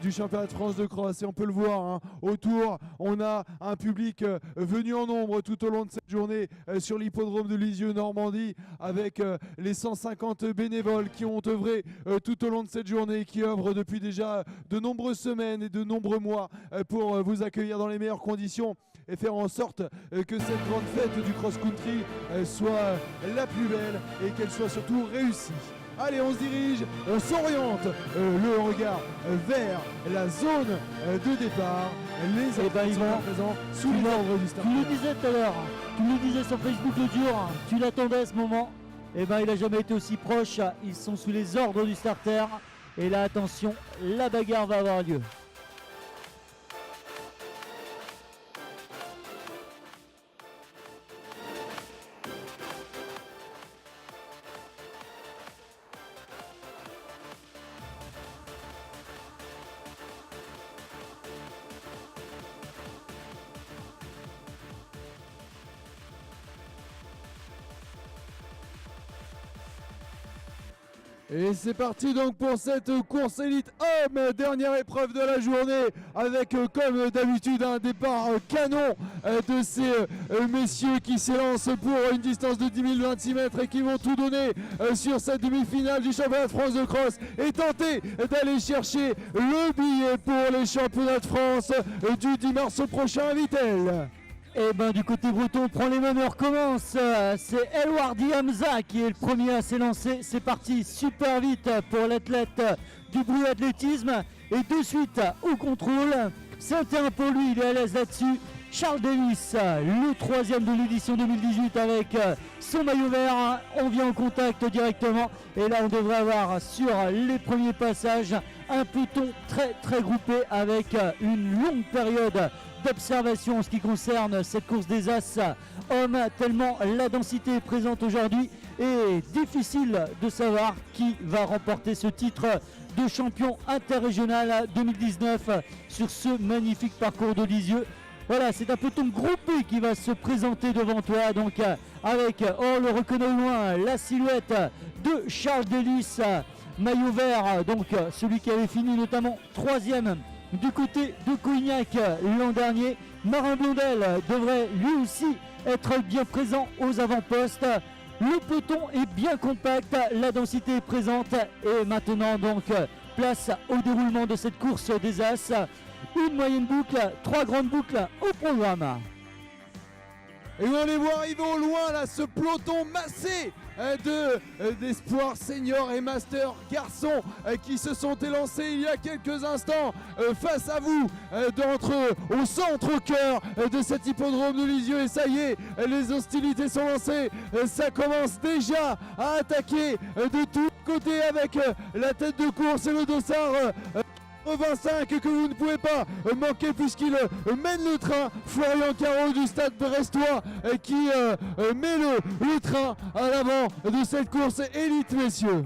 Du championnat de France de cross et on peut le voir hein, autour on a un public venu en nombre tout au long de cette journée sur l'hippodrome de Lisieux Normandie avec les 150 bénévoles qui ont œuvré tout au long de cette journée, qui œuvrent depuis déjà de nombreuses semaines et de nombreux mois pour vous accueillir dans les meilleures conditions et faire en sorte que cette grande fête du cross-country soit la plus belle et qu'elle soit surtout réussie. Allez, on se dirige, on s'oriente le regard vers la zone de départ. Les athlètes sont à présent sous l'ordre du start. Tu le disais tout à l'heure, tu le disais sur Facebook le dur, tu l'attendais à ce moment. Et ben il n'a jamais été aussi proche. Ils sont sous les ordres du starter. Et là, attention, la bagarre va avoir lieu. Et c'est parti donc pour cette course élite homme, dernière épreuve de la journée avec comme d'habitude un départ canon de ces messieurs qui s'élancent pour une distance de 10 026 mètres et qui vont tout donner sur cette demi-finale du championnat de France de cross et tenter d'aller chercher le billet pour les championnats de France du 10 mars prochain à Vittel. Et ben du côté breton, on prend les mêmes, on recommence. C'est Elwardi Hamza qui est le premier à s'élancer. C'est parti super vite pour l'athlète du Bru Athlétisme. Et de suite au contrôle, c'est un terrain pour lui, il est à l'aise là-dessus. Charles Davis, le troisième de l'édition 2018 avec son maillot vert. On vient en contact directement. Et là, on devrait avoir sur les premiers passages un peloton très groupé avec une longue période d'observation en ce qui concerne cette course des As hommes, tellement la densité est présente aujourd'hui et difficile de savoir qui va remporter ce titre de champion interrégional 2019 sur ce magnifique parcours de Lisieux. Voilà, c'est un peloton groupé qui va se présenter devant toi, donc avec, on le reconnaît au loin, la silhouette de Charles Delis, maillot vert, donc celui qui avait fini notamment troisième du côté de Cougnac l'an dernier. Marin Blondel devrait lui aussi être bien présent aux avant-postes. Le peloton est bien compact, la densité est présente et maintenant donc place au déroulement de cette course des As. Une moyenne boucle, 3 grandes boucles au programme. Et on les voit arriver au loin là, ce peloton massé d'espoirs seniors et master garçons qui se sont élancés il y a quelques instants face à vous, au centre, au cœur de cet hippodrome de Lisieux. Et ça y est, les hostilités sont lancées, ça commence déjà à attaquer de tous côtés avec la tête de course et le dossard 25 que vous ne pouvez pas manquer puisqu'il mène le train. Florian Caro du stade brestois qui met le train à l'avant de cette course élite, messieurs.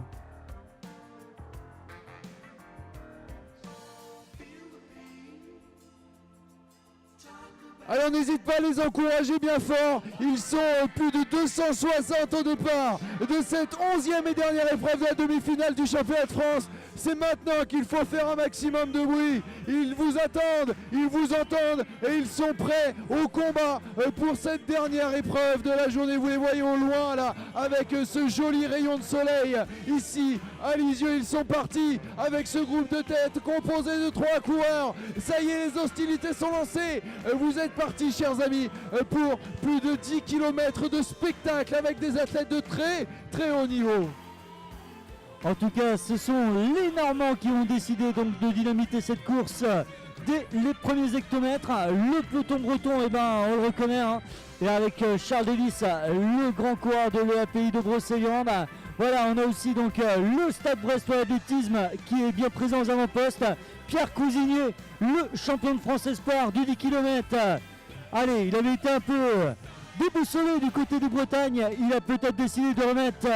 Alors n'hésite pas à les encourager bien fort. Ils sont plus de 260 au départ de cette 11e et dernière épreuve de la demi-finale du championnat de France. C'est maintenant qu'il faut faire un maximum de bruit. Ils vous attendent, ils vous entendent et ils sont prêts au combat pour cette dernière épreuve de la journée. Vous les voyez au loin là avec ce joli rayon de soleil. Ici à Lisieux, ils sont partis avec ce groupe de tête composé de 3 coureurs. Ça y est, les hostilités sont lancées. Vous êtes partis, chers amis, pour plus de 10 km de spectacle avec des athlètes de très haut niveau. En tout cas, ce sont les Normands qui ont décidé donc de dynamiter cette course dès les premiers hectomètres. Le peloton breton, eh ben, on le reconnaît, hein. Et avec Charles Davis, le grand coureur de l'EAPI de Brocéliande. Voilà, on a aussi donc le stade brestois d'athlétisme qui est bien présent aux avant-postes. Pierre Cousigné, le champion de France Espoir du 10 km. Allez, il avait été un peu déboussolé du côté de Bretagne. Il a peut-être décidé de remettre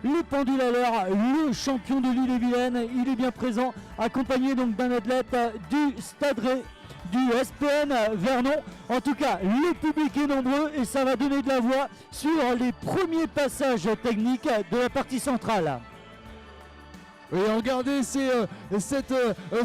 les pendules à l'heure. Le champion de l'Ille-et-Vilaine, il est bien présent, accompagné donc d'un athlète du Stade du SPN Vernon. En tout cas, le public est nombreux et ça va donner de la voix sur les premiers passages techniques de la partie centrale. Et regardez cette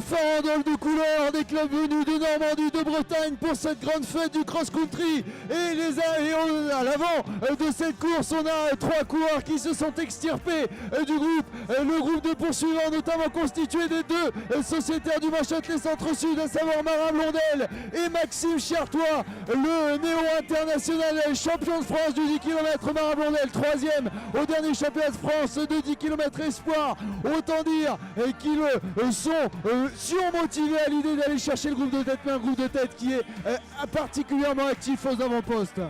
farandole de couleurs des clubs venus de Normandie, de Bretagne pour cette grande fête du cross-country. Et à l'avant de cette course, on a 3 coureurs qui se sont extirpés du groupe. Le groupe de poursuivants, notamment constitué des 2 sociétaires du Manchâtelet Centre-Sud, à savoir Marin Blondel et Maxime Chartois, le néo-international champion de France du 10 km. Marin Blondel, 3e au dernier championnat de France de 10 km espoir. Autant dire qu'ils sont surmotivés à l'idée d'aller chercher le groupe de tête, mais un groupe de tête qui est particulièrement actif aux avant-postes.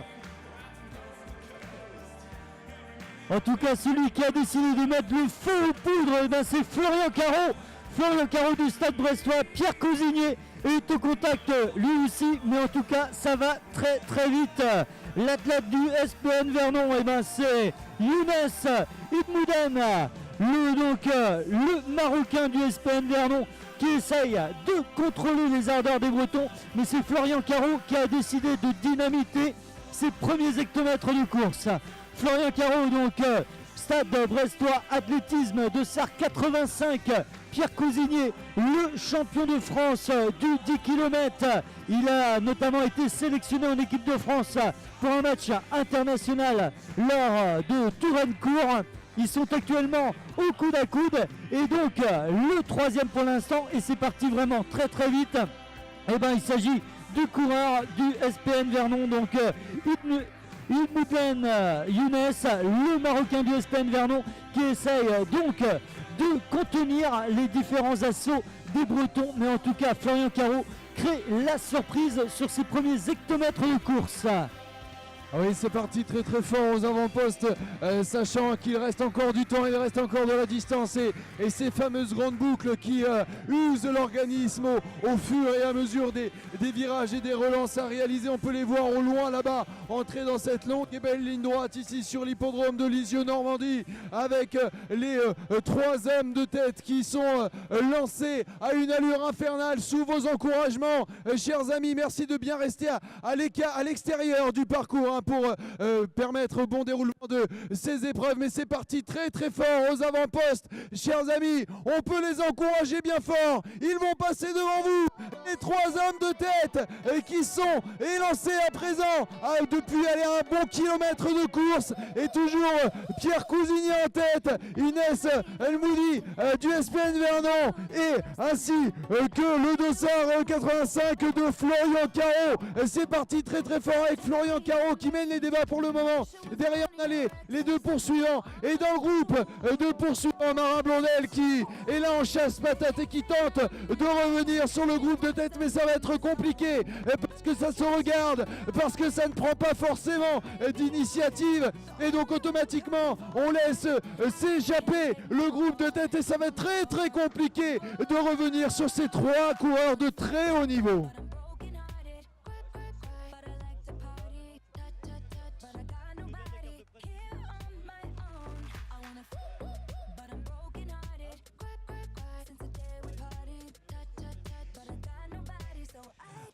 En tout cas, celui qui a décidé de mettre le feu aux poudres, c'est Florian Caro. Florian Caro du Stade Brestois. Pierre Cousigné est au contact lui aussi, mais en tout cas, ça va très très vite. L'athlète du SPN Vernon, c'est Younes Ibmouden, le Marocain du SPN Vernon, qui essaye de contrôler les ardeurs des Bretons, mais c'est Florian Caro qui a décidé de dynamiter ses premiers hectomètres de course. Florian Caro, Stade Brestois Athlétisme de SAR 85. Pierre Cousigné, le champion de France du 10 km. Il a notamment été sélectionné en équipe de France pour un match international lors de Touraine-Court. Ils sont actuellement au coude à coude et donc le 3e pour l'instant, et c'est parti vraiment très très vite. Il s'agit du coureur du SPN Vernon, Ibmouden Younes, le Marocain du SPN Vernon, qui essaye de contenir les différents assauts des Bretons. Mais en tout cas, Florian Caro crée la surprise sur ses premiers hectomètres de course. Ah oui, c'est parti très très fort aux avant-postes, sachant qu'il reste encore du temps, il reste encore de la distance et ces fameuses grandes boucles qui usent l'organisme au fur et à mesure des virages et des relances à réaliser. On peut les voir au loin là-bas, entrer dans cette longue et belle ligne droite ici sur l'hippodrome de Lisieux-Normandie, avec les 3 hommes de tête qui sont lancés à une allure infernale sous vos encouragements. Chers amis, merci de bien rester à l'extérieur du parcours, pour permettre au bon déroulement de ces épreuves. Mais c'est parti très très fort aux avant-postes. Chers amis, on peut les encourager bien fort. Ils vont passer devant vous. Les 3 hommes de tête qui sont élancés à présent depuis un bon kilomètre de course. Et toujours Pierre Cousigné en tête, Inès Elmoudi du SPN Vernon, et ainsi que le dossard 85 de Florian Caro. C'est parti très très fort avec Florian Caro qui mène les débats pour le moment. Derrière on a les 2 poursuivants, et dans le groupe de poursuivants, Marin Blondel qui est là en chasse patate et qui tente de revenir sur le groupe de tête, mais ça va être compliqué parce que ça se regarde, parce que ça ne prend pas forcément d'initiative, et donc automatiquement on laisse s'échapper le groupe de tête, et ça va être très très compliqué de revenir sur ces 3 coureurs de très haut niveau.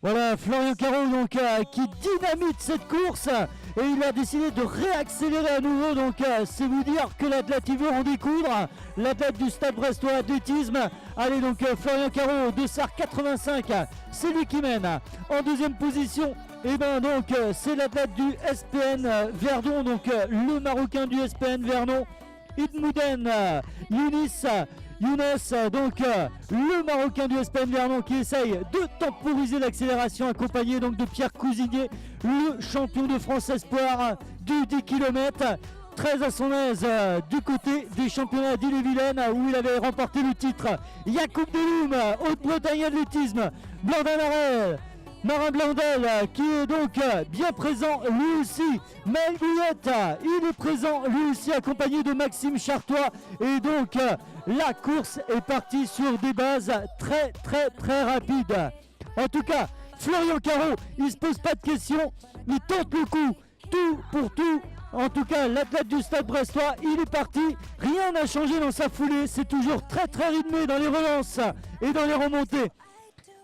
Voilà, Florian Caro qui dynamite cette course, et il a décidé de réaccélérer à nouveau. C'est vous dire que l'athlète il veut en découdre, l'athlète du Stade Brestois Athlétisme. Allez, Florian Caro de SAR 85, c'est lui qui mène. En 2e position, c'est l'athlète du SPN Verdon, le Marocain du SPN Vernon, Ibmouden Younes, le Marocain du SPN Vernon, qui essaye de temporiser l'accélération, accompagné de Pierre Cousigné, le champion de France espoir du 10 km. Très à son aise du côté des championnats d'Ille-et-Vilaine, où il avait remporté le titre. Yacoub Deloum, Haute-Bretagne Athlétisme, Blandin-Marais, Marin Blondel qui est bien présent lui aussi. Maël Gouillette, il est présent lui aussi, accompagné de Maxime Chartois. Et la course est partie sur des bases très très très rapides. En tout cas, Florian Caro, il se pose pas de questions, il tente le coup, tout pour tout. En tout cas, l'athlète du Stade Brestois, il est parti. Rien n'a changé dans sa foulée, c'est toujours très très rythmé dans les relances et dans les remontées.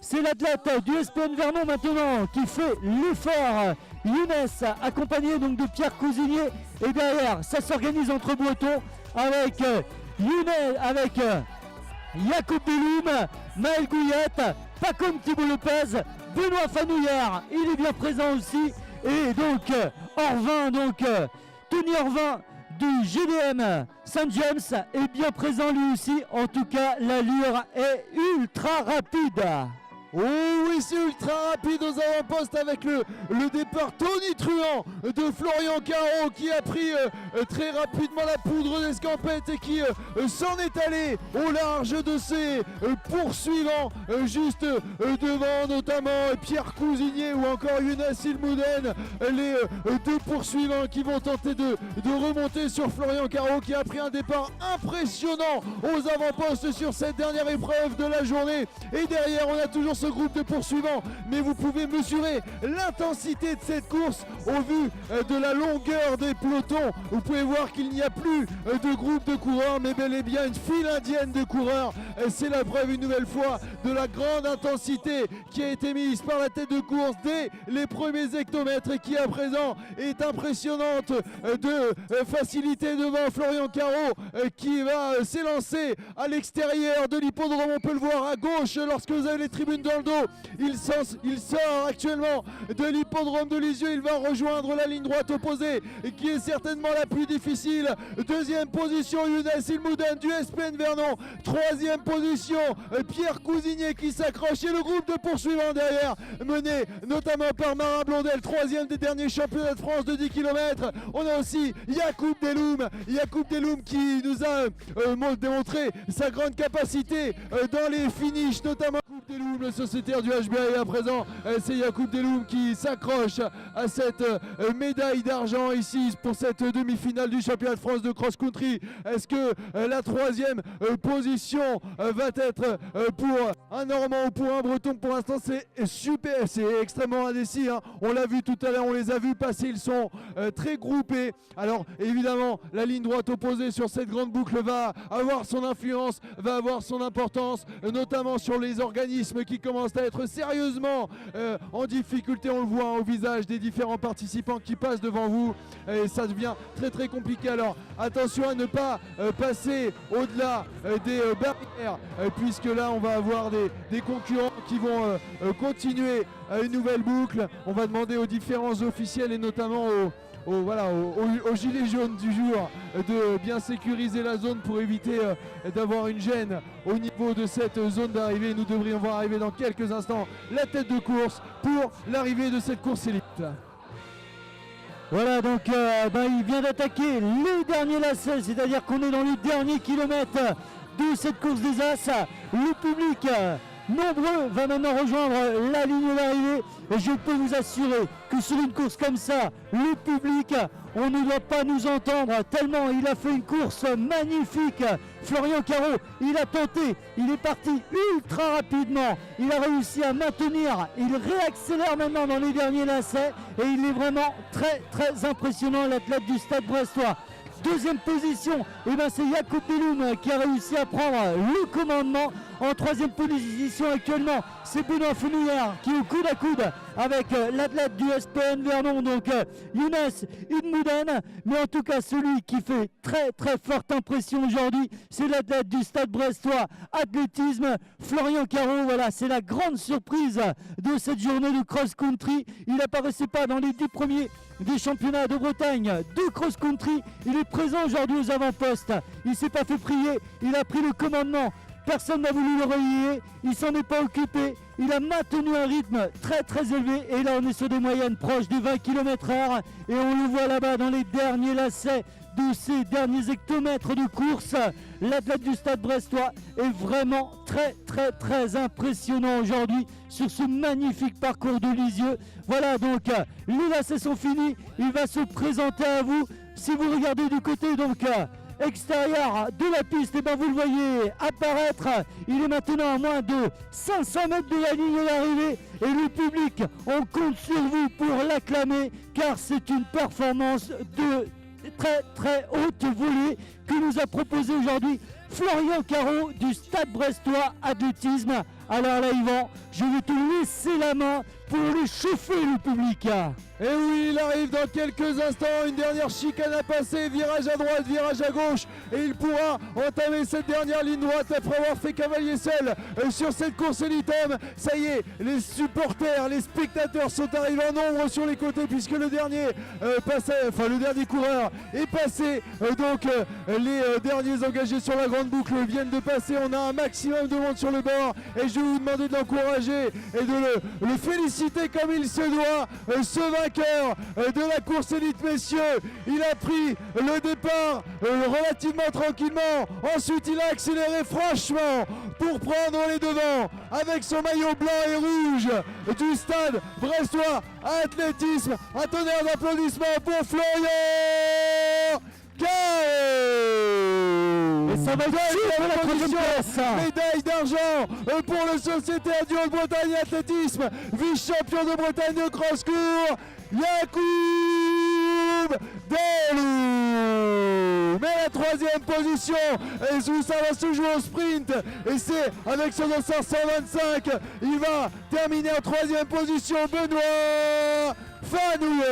C'est l'athlète du SPN Vernon maintenant qui fait l'effort. Younes, accompagné de Pierre Cousigné. Et derrière, ça s'organise entre Bretons avec Jacob Delhomme, Maël Gouillette, pas comme Thibaut Lopez, Benoît Fanouillard, il est bien présent aussi. Et donc Orvin, Tony Orvin du GDM Saint-James est bien présent lui aussi. En tout cas, l'allure est ultra rapide. Oh oui, c'est ultra rapide aux avant-postes avec le départ tonitruant de Florian Caro qui a pris très rapidement la poudre d'escampette et qui s'en est allé au large de ses poursuivants juste devant notamment Pierre Cousigné ou encore Younes Ilmouden, les deux poursuivants qui vont tenter de remonter sur Florian Caro qui a pris un départ impressionnant aux avant-postes sur cette dernière épreuve de la journée. Et derrière on a toujours ce groupe de poursuivants, mais vous pouvez mesurer l'intensité de cette course au vu de la longueur des pelotons. Vous pouvez voir qu'il n'y a plus de groupe de coureurs, mais bel et bien une file indienne de coureurs. C'est la preuve une nouvelle fois de la grande intensité qui a été mise par la tête de course dès les premiers hectomètres et qui à présent est impressionnante de facilité devant Florian Caro qui va s'élancer à l'extérieur de l'hippodrome. On peut le voir à gauche lorsque vous avez les tribunes dans le dos. Il sort actuellement de l'hippodrome de Lisieux. Il va rejoindre la ligne droite opposée qui est certainement la plus difficile. Deuxième position Younes Ilmouden du SPN Vernon. Troisième position Pierre Cousigné qui s'accroche et le groupe de poursuivants derrière mené notamment par Marin Blondel, troisième des derniers championnats de France de 10 km. On a aussi Jacob Delhomme qui nous a démontré sa grande capacité dans les finishes, notamment Delhomme, le sociétaire du HBA. Et à présent c'est Jacob Delhomme qui s'accroche à cette médaille d'argent ici pour cette demi-finale du championnat de France de cross-country. Est-ce que la troisième position va être pour un Normand ou pour un Breton? Pour l'instant c'est super, c'est extrêmement indécis, hein. On l'a vu tout à l'heure, on les a vus passer, ils sont très groupés. Alors évidemment la ligne droite opposée sur cette grande boucle va avoir son influence, va avoir son importance, notamment sur les organismes qui commencent à être sérieusement en difficulté. On le voit au visage des différents participants qui passent devant vous et ça devient très très compliqué. Alors attention à ne pas passer au-delà des barrières puisque là on va avoir des concurrents qui vont continuer une nouvelle boucle. On va demander aux différents officiels et notamment aux gilets jaunes du jour de bien sécuriser la zone pour éviter d'avoir une gêne au niveau de cette zone d'arrivée. Nous devrions voir arriver dans quelques instants la tête de course pour l'arrivée de cette course élite. Voilà, donc il vient d'attaquer les derniers lacets, c'est-à-dire qu'on est dans les derniers kilomètres de cette course des As. Le public nombreux va maintenant rejoindre la ligne d'arrivée et je peux vous assurer que sur une course comme ça, le public, on ne doit pas nous entendre tellement il a fait une course magnifique. Florian Caro, il a tenté, il est parti ultra rapidement, il a réussi à maintenir, il réaccélère maintenant dans les derniers lacets et il est vraiment très très impressionnant, l'athlète du Stade Brestois. Deuxième position, c'est Jacob Delhomme qui a réussi à prendre le commandement. En troisième position actuellement, c'est Benoît Fanouillard qui est au coude à coude avec l'athlète du SPN Vernon, donc Younes Ilmouden. Mais en tout cas, celui qui fait très très forte impression aujourd'hui, c'est l'athlète du Stade Brestois Athlétisme, Florian Caro. Voilà, c'est la grande surprise de cette journée de cross-country. Il n'apparaissait pas dans les 10 premiers des championnats de Bretagne de cross-country. Il est présent aujourd'hui aux avant-postes. Il ne s'est pas fait prier, il a pris le commandement. Personne n'a voulu le relayer, il s'en est pas occupé, il a maintenu un rythme très très élevé et là on est sur des moyennes proches des 20 km/h et on le voit là-bas dans les derniers lacets de ces derniers hectomètres de course. L'athlète du Stade Brestois est vraiment très très très impressionnant aujourd'hui sur ce magnifique parcours de Lisieux. Voilà, donc les lacets sont finis, il va se présenter à vous. Si vous regardez du côté donc extérieur de la piste, et vous le voyez apparaître, il est maintenant à moins de 500 mètres de la ligne d'arrivée et le public, on compte sur vous pour l'acclamer car c'est une performance de très très haute volée que nous a proposé aujourd'hui Florian Caro du Stade Brestois Athlétisme. Alors là Yvan, je vais te laisser la main pour les chauffer le public. Et oui, il arrive dans quelques instants, une dernière chicane à passer, virage à droite, virage à gauche, et il pourra entamer cette dernière ligne droite après avoir fait cavalier seul sur cette course Elitom. Ça y est, les supporters, les spectateurs sont arrivés en nombre sur les côtés puisque le dernier le dernier coureur est passé. Les derniers engagés sur la grande boucle viennent de passer. On a un maximum de monde sur le bord et je vais vous demander de l'encourager et de le féliciter comme il se doit. Ce vainqueur de la course élite, messieurs, il a pris le départ relativement tranquillement. Ensuite, il a accéléré franchement pour prendre les devants avec son maillot blanc et rouge du stade brestois athlétisme. Un tonnerre d'applaudissements pour Florian Carré. Et ça va être la troisième place. Médaille d'argent pour le Sociétaire du Haute-Bretagne Athlétisme, vice-champion de Bretagne de cross-court, Yacoub Delou. Mais la troisième position, et ça va se jouer au sprint, et c'est avec son dossard 125, il va terminer en troisième position, Benoît Fanoué.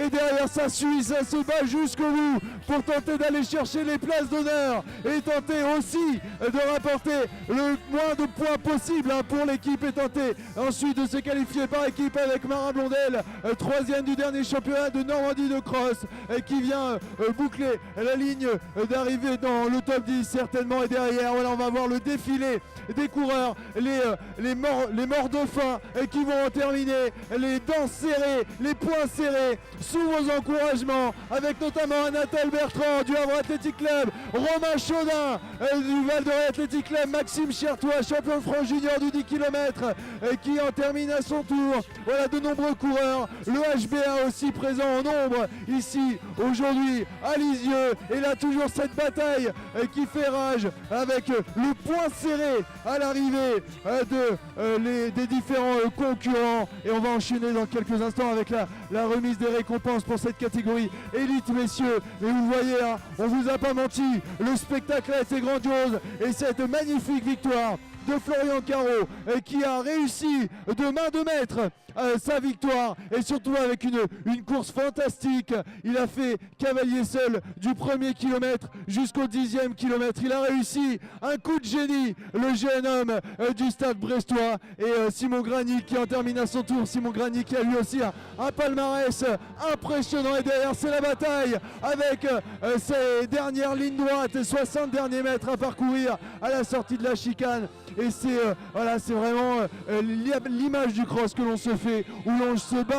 Et derrière ça suit, ça se bat jusqu'au bout pour tenter d'aller chercher les places d'honneur et tenter aussi de rapporter le moins de points possible pour l'équipe et tenter ensuite de se qualifier par équipe avec Marin Blondel, troisième du dernier championnat de Normandie de cross, qui vient boucler la ligne d'arrivée dans le top 10 certainement. Et derrière, voilà, on va voir le défilé des coureurs, les morts de faim qui vont en terminer, les dents serrées, les poings serrés, sous vos encouragements, avec notamment Anatal Bertrand du Havre Athletic Club, Romain Chaudin du Val d'Oreille Athletic Club, Maxime Chertois, champion de France junior du 10 km, qui en termine à son tour. Voilà de nombreux coureurs, le HBA aussi présent en nombre ici aujourd'hui à Lisieux. Et là toujours cette bataille qui fait rage avec le point serré à l'arrivée des différents concurrents. Et on va enchaîner dans quelques instants avec la remise des récompenses pour cette catégorie élite, messieurs. Mais vous voyez, hein, on vous a pas menti, le spectacle a été grandiose et cette magnifique victoire de Florian Carreau qui a réussi de main de maître sa victoire, et surtout avec une course fantastique. Il a fait cavalier seul du premier kilomètre jusqu'au 10e kilomètre. Il a réussi un coup de génie, le jeune homme du stade brestois. Et Simon Granic qui en termine à son tour. Simon Granic qui a lui aussi un palmarès impressionnant. Et derrière, c'est la bataille avec ses dernières lignes droites, 60 derniers mètres à parcourir à la sortie de la chicane. Et c'est vraiment l'image du cross que l'on se fait, où l'on se bat